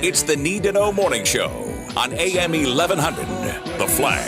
It's the Need to Know Morning Show on AM 1100, The Flag.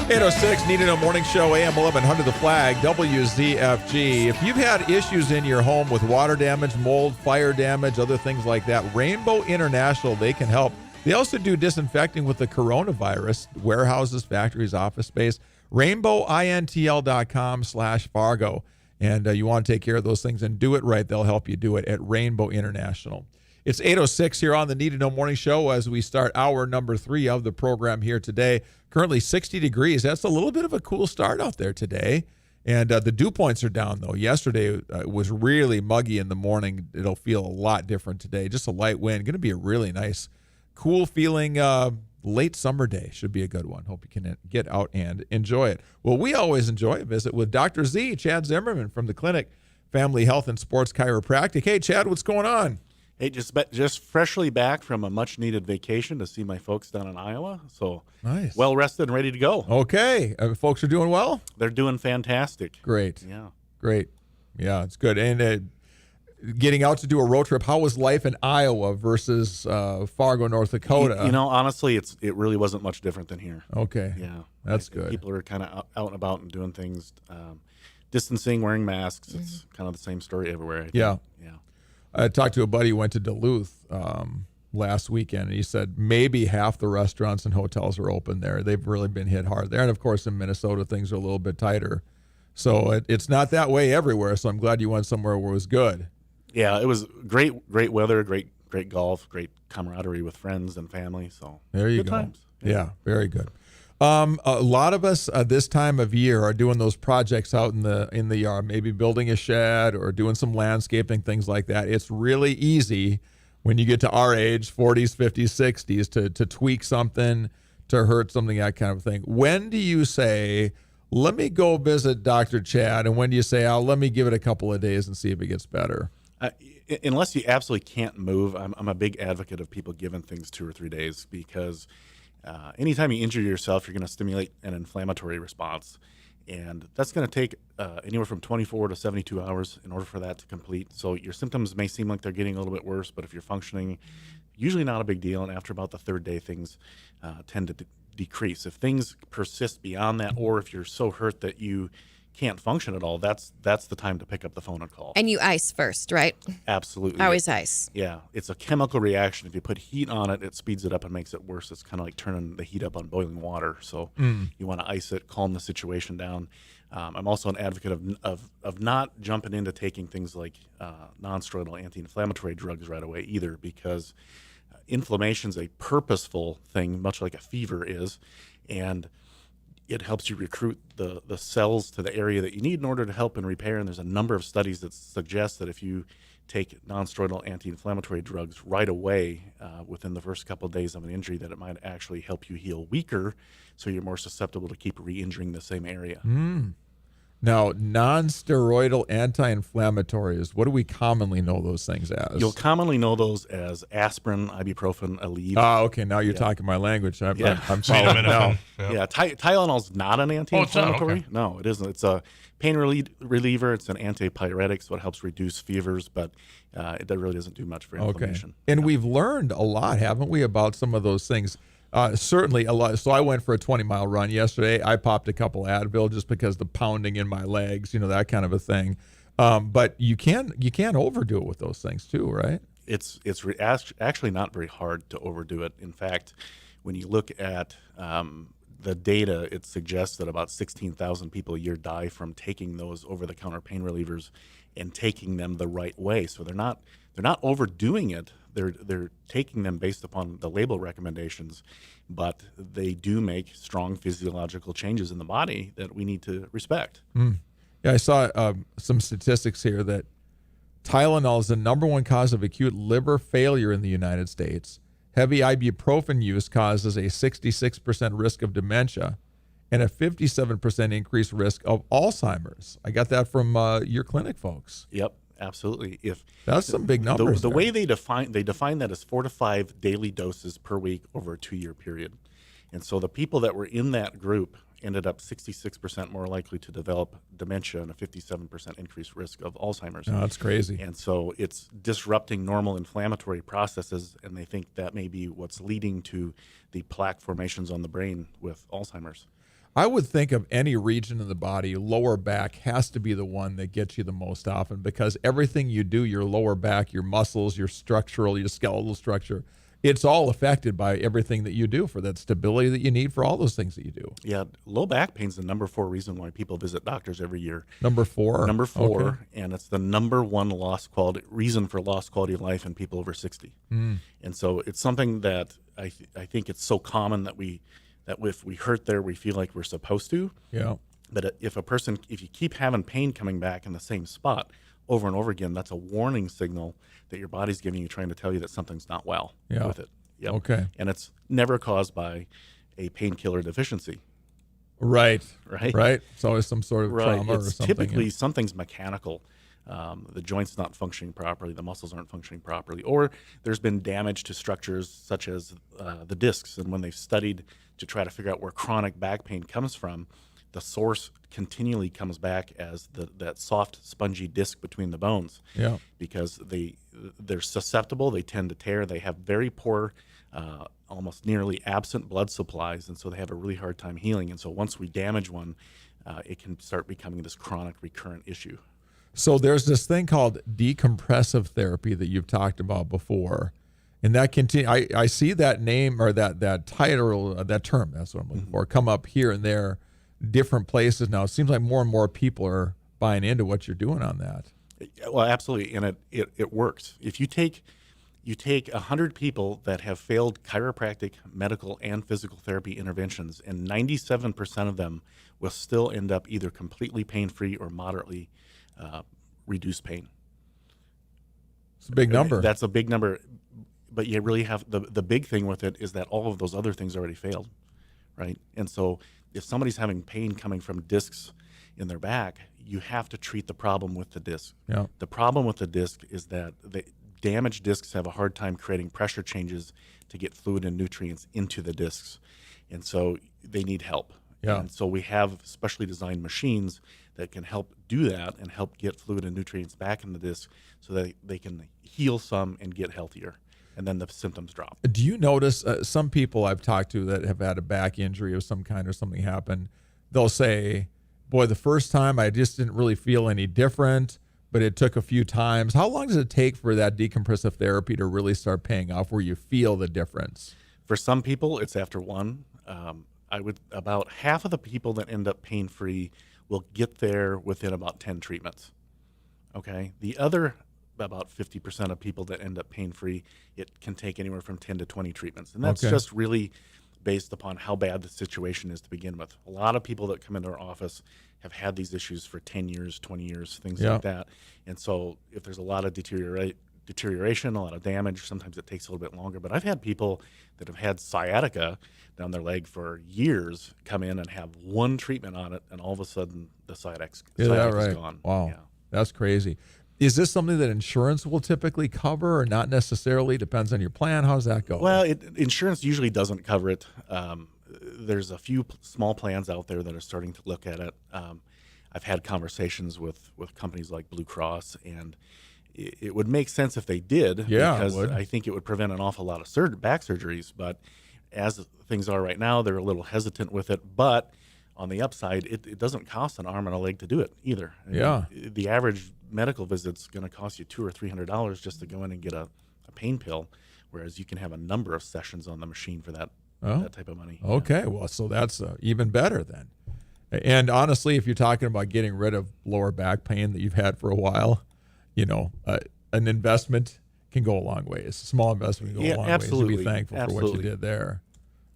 806 Need to Know Morning Show, AM 1100, The Flag, WZFG. If you've had issues in your home with water damage, mold, fire damage, other things like that, Rainbow International, they can help. They also do disinfecting with the coronavirus, warehouses, factories, office space. RainbowINTL.com/Fargo. And you want to take care of those things and do it right. They'll help you do it at Rainbow International. It's 8:06 here on the Need to Know Morning Show as we start hour number 3 of the program here today. Currently 60 degrees. That's a little bit of a cool start out there today. And the dew points are down, though. Yesterday was really muggy in the morning. It'll feel a lot different today. Just a light wind. Going to be a really nice, cool feeling late summer day. Should be a good one. Hope you can get out and enjoy it. Well, we always enjoy a visit with Dr. Z, Chad Zimmerman from the clinic, Family Health and Sports Chiropractic. Hey, Chad, what's going on? Hey, just freshly back from a much-needed vacation to see my folks down in Iowa. So nice. Well rested and ready to go. Okay. Folks are doing well? They're doing fantastic. Great. Yeah. Great. Yeah, it's good. And getting out to do a road trip, how was life in Iowa versus Fargo, North Dakota? You know, honestly, it really wasn't much different than here. Okay. Yeah. That's good. People are kind of out and about and doing things, distancing, wearing masks. It's kind of the same story everywhere. I think. Yeah. Yeah. I talked to a buddy who went to Duluth last weekend, and he said maybe half the restaurants and hotels are open there. They've really been hit hard there. And, of course, in Minnesota, things are a little bit tighter. So it's not that way everywhere, so I'm glad you went somewhere where it was good. Yeah, it was great weather, great golf, great camaraderie with friends and family. So there you good go. Times. Yeah, very good. A lot of us this time of year are doing those projects out in the yard, maybe building a shed or doing some landscaping, things like that. It's really easy when you get to our age, 40s, 50s, 60s, to tweak something, to hurt something, that kind of thing. When do you say, let me go visit Dr. Chad, and when do you say, oh, let me give it a couple of days and see if it gets better? Unless you absolutely can't move, I'm a big advocate of people giving things 2 or 3 days because anytime you injure yourself, you're going to stimulate an inflammatory response. And that's going to take anywhere from 24 to 72 hours in order for that to complete. So your symptoms may seem like they're getting a little bit worse, but if you're functioning, usually not a big deal. And after about the 3rd day, things tend to decrease. If things persist beyond that, or if you're so hurt that you can't function at all, that's the time to pick up the phone and call. And you ice first, right? Absolutely. Always ice. Yeah. It's a chemical reaction. If you put heat on it, it speeds it up and makes it worse. It's kind of like turning the heat up on boiling water. So you want to ice it, calm the situation down. I'm also an advocate of not jumping into taking things like non-steroidal anti-inflammatory drugs right away either, because inflammation is a purposeful thing, much like a fever is, and it helps you recruit the cells to the area that you need in order to help and repair. And there's a number of studies that suggest that if you take non-steroidal anti-inflammatory drugs right away within the first couple of days of an injury, that it might actually help you heal weaker, so you're more susceptible to keep re-injuring the same area. Now, non-steroidal anti-inflammatories, what do we commonly know those things as? You'll commonly know those as aspirin, ibuprofen, Aleve. Oh, okay. Now you're talking my language. I'm following now. Yeah, Tylenol's not an anti-inflammatory. Okay. No, it isn't. It's a pain reliever. It's an antipyretic, so it helps reduce fevers, but it really doesn't do much for inflammation. Okay. And we've learned a lot, haven't we, about some of those things? Certainly a lot. So I went for a 20-mile run yesterday. I popped a couple Advil just because the pounding in my legs, that kind of a thing. But you can't overdo it with those things too, right? It's actually not very hard to overdo it. In fact, when you look at the data, it suggests that about 16,000 people a year die from taking those over-the-counter pain relievers and taking them the right way. So they're not overdoing it. They're taking them based upon the label recommendations, but they do make strong physiological changes in the body that we need to respect. Yeah, I saw some statistics here that Tylenol is the number 1 cause of acute liver failure in the United States. Heavy ibuprofen use causes a 66% risk of dementia and a 57% increased risk of Alzheimer's. I got that from your clinic, folks. Yep. Absolutely. If that's some big numbers. The way they define that as 4 to 5 daily doses per week over a 2-year period. And so the people that were in that group ended up 66% more likely to develop dementia and a 57% increased risk of Alzheimer's. No, that's crazy. And so it's disrupting normal inflammatory processes, and they think that may be what's leading to the plaque formations on the brain with Alzheimer's. I would think of any region of the body, lower back has to be the one that gets you the most often, because everything you do, your lower back, your muscles, your structural, your skeletal structure, it's all affected by everything that you do for that stability that you need for all those things that you do. Yeah, low back pain is the number 4 reason why people visit doctors every year. Number 4? Number 4, okay. And it's the number 1 reason for lost quality of life in people over 60. And so it's something that I think it's so common that if we hurt there, we feel like we're supposed to. Yeah. But if you keep having pain coming back in the same spot over and over again, that's a warning signal that your body's giving you, trying to tell you that something's not well with it. Yep. Okay. And it's never caused by a painkiller deficiency. Right. Right. It's always some sort of trauma or something. Typically something's mechanical. The joint's not functioning properly, the muscles aren't functioning properly, or there's been damage to structures such as the discs. And when they've studied to try to figure out where chronic back pain comes from, the source continually comes back as that soft, spongy disc between the bones. Yeah. Because they're susceptible, they tend to tear, they have very poor, almost nearly absent blood supplies, and so they have a really hard time healing. And so once we damage one, it can start becoming this chronic, recurrent issue. So there's this thing called decompressive therapy that you've talked about before. And that I see that name or that title, that term, that's what I'm looking for, come up here and there, different places now. It seems like more and more people are buying into what you're doing on that. Well, absolutely, and it works. If you take 100 people that have failed chiropractic, medical, and physical therapy interventions, and 97% of them will still end up either completely pain-free or moderately reduced pain. It's a big number. That's a big number, but you really have the big thing with it is that all of those other things already failed, right? And so if somebody's having pain coming from discs in their back, you have to treat the problem with the disc. Yeah. The problem with the disc is that the damaged discs have a hard time creating pressure changes to get fluid and nutrients into the discs, and so they need help. Yeah. And so we have specially designed machines that can help do that and help get fluid and nutrients back in the disc so that they can heal some and get healthier, and then the symptoms drop. Do you notice some people I've talked to that have had a back injury of some kind or something happened, they'll say, boy, the first time I just didn't really feel any different, but it took a few times. How long does it take for that decompressive therapy to really start paying off where you feel the difference? For some people, it's after one. About half of the people that end up pain-free will get there within about 10 treatments. Okay? The other, about 50% of people that end up pain-free, it can take anywhere from 10 to 20 treatments. And that's just really based upon how bad the situation is to begin with. A lot of people that come into our office have had these issues for 10 years, 20 years, things like that. And so if there's a lot of deterioration, a lot of damage, sometimes it takes a little bit longer. But I've had people that have had sciatica down their leg for years come in and have one treatment on it, and all of a sudden the sciatica is gone. Wow, yeah. That's crazy. Is this something that insurance will typically cover or not necessarily? Depends on your plan. How does that go? Well, insurance usually doesn't cover it. There's a few small plans out there that are starting to look at it. I've had conversations with companies like Blue Cross, and it would make sense if they did, because I think it would prevent an awful lot of back surgeries. But as things are right now, they're a little hesitant with it. But on the upside, it doesn't cost an arm and a leg to do it either. The average medical visit's going to cost you $200 or $300 just to go in and get a pain pill, whereas you can have a number of sessions on the machine for that type of money. Okay, well, so that's even better then. And honestly, if you're talking about getting rid of lower back pain that you've had for a while, an investment can go a long ways. A small investment can go a long ways. To be thankful for what you did there.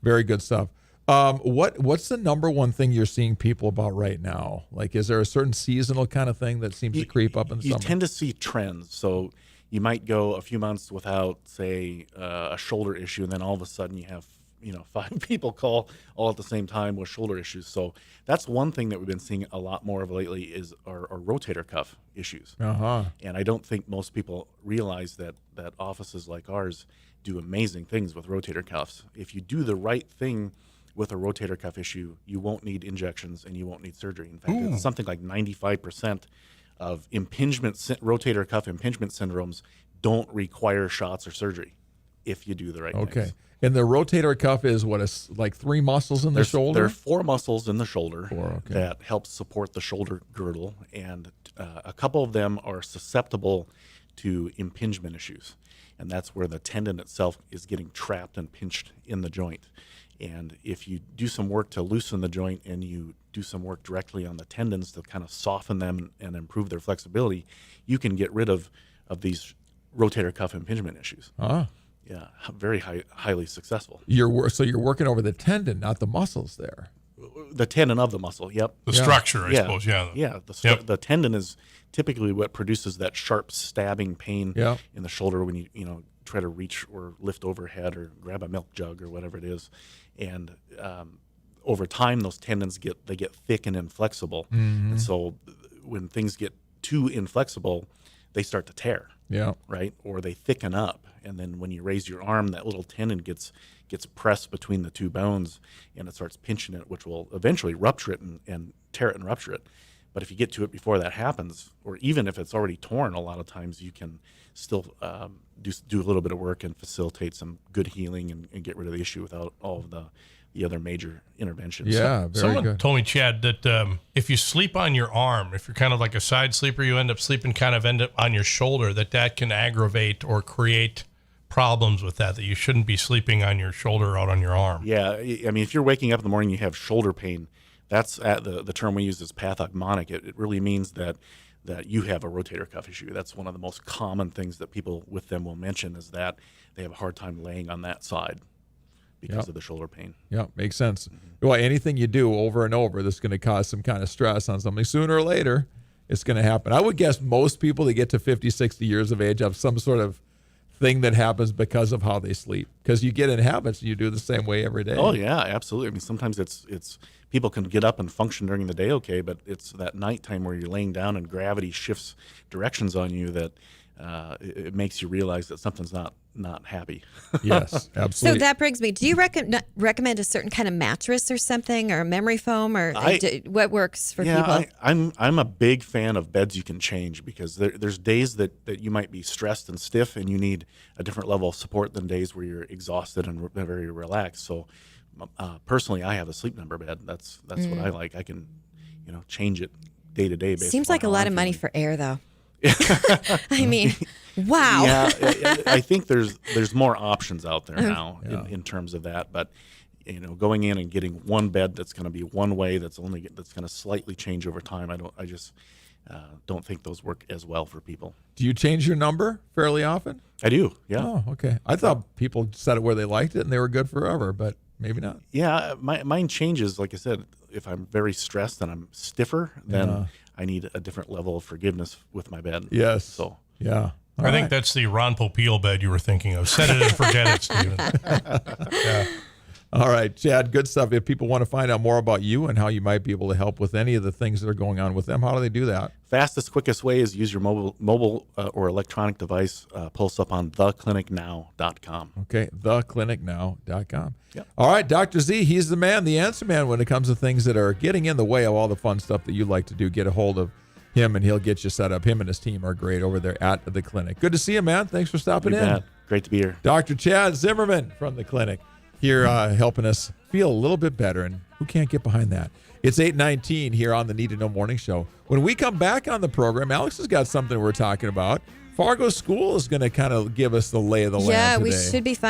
Very good stuff. What's the number one thing you're seeing people about right now? Like, is there a certain seasonal kind of thing that seems to creep up in the summer? You tend to see trends. So you might go a few months without, say, a shoulder issue, and then all of a sudden you have 5 people call all at the same time with shoulder issues. So that's one thing that we've been seeing a lot more of lately is our rotator cuff issues. And I don't think most people realize that offices like ours do amazing things with rotator cuffs. If you do the right thing with a rotator cuff issue, you won't need injections and you won't need surgery. In fact, it's something like 95% of rotator cuff impingement syndromes don't require shots or surgery if you do the right things. And the rotator cuff is like 3 muscles in the shoulder? There are 4 muscles in the shoulder okay. that help support the shoulder girdle, and a couple of them are susceptible to impingement issues. And that's where the tendon itself is getting trapped and pinched in the joint. And if you do some work to loosen the joint and you do some work directly on the tendons to kind of soften them and improve their flexibility, you can get rid of these rotator cuff impingement issues. Yeah, very highly successful. So you're working over the tendon, not the muscles there. The tendon of the muscle, yep. The structure, I suppose, yeah. Yeah, the tendon is typically what produces that sharp stabbing pain in the shoulder when you try to reach or lift overhead or grab a milk jug or whatever it is. And over time, those tendons get thick and inflexible. And so when things get too inflexible, they start to tear. Yeah. Right? Or they thicken up. And then when you raise your arm, that little tendon gets pressed between the 2 bones and it starts pinching it, which will eventually rupture it and tear it and rupture it. But if you get to it before that happens, or even if it's already torn, a lot of times you can still do a little bit of work and facilitate some good healing and get rid of the issue without all of the other major interventions. Yeah, very Someone good. told me, Chad, that if you sleep on your arm, if you're kind of like a side sleeper, you end up on your shoulder, that can aggravate or create problems with that you shouldn't be sleeping on your shoulder or out on your arm. Yeah, I mean, if you're waking up in the morning, you have shoulder pain, that's the term we use is pathognomonic. It really means that you have a rotator cuff issue. That's one of the most common things that people with them will mention is that they have a hard time laying on that side because of the shoulder pain. Yeah, makes sense. Well, anything you do over and over that's going to cause some kind of stress on something, sooner or later, it's going to happen. I would guess most people that get to 50, 60 years of age have some sort of thing that happens because of how they sleep. Because you get in habits and you do the same way every day. Oh, yeah, absolutely. I mean, sometimes it's people can get up and function during the day okay, but it's that nighttime where you're laying down and gravity shifts directions on you that it makes you realize that something's not happy. Yes, absolutely. So that brings me, do you recommend a certain kind of mattress or something, or a memory foam, or what works for people? I'm a big fan of beds you can change, because there's days that you might be stressed and stiff and you need a different level of support than days where you're exhausted and very relaxed. So personally, I have a Sleep Number bed. That's what I like. I can change it day to day. Seems like a lot of money for air, though. I mean, wow. Yeah, I think there's more options out there now in terms of that. But going in and getting one bed that's going to be one way, that's going to slightly change over time. I just don't think those work as well for people. Do you change your number fairly often? I do. Yeah. Oh, okay. I thought people set it where they liked it and they were good forever, but maybe not. Yeah, mine changes. Like I said, if I'm very stressed and I'm stiffer, then I need a different level of forgiveness with my bed. Yes. So yeah. I think that's the Ron Popeil bed you were thinking of. Set it and forget it, Stephen. Yeah. All right, Chad, good stuff. If people want to find out more about you and how you might be able to help with any of the things that are going on with them, how do they do that? Fastest, quickest way is use your mobile or electronic device. Pull us up on theclinicnow.com. Okay, theclinicnow.com. Yep. All right, Dr. Z, he's the man, the answer man when it comes to things that are getting in the way of all the fun stuff that you like to do. Get a hold of him, and he'll get you set up. Him and his team are great over there at the clinic. Good to see you, man. Thanks for stopping in. Great to be here. Dr. Chad Zimmerman from the clinic here helping us feel a little bit better, and who can't get behind that? It's 8:19 here on the Need to Know Morning Show. When we come back on the program, Alex has got something we're talking about. Fargo School is going to kind of give us the lay of the land today. Yeah, we should be fine.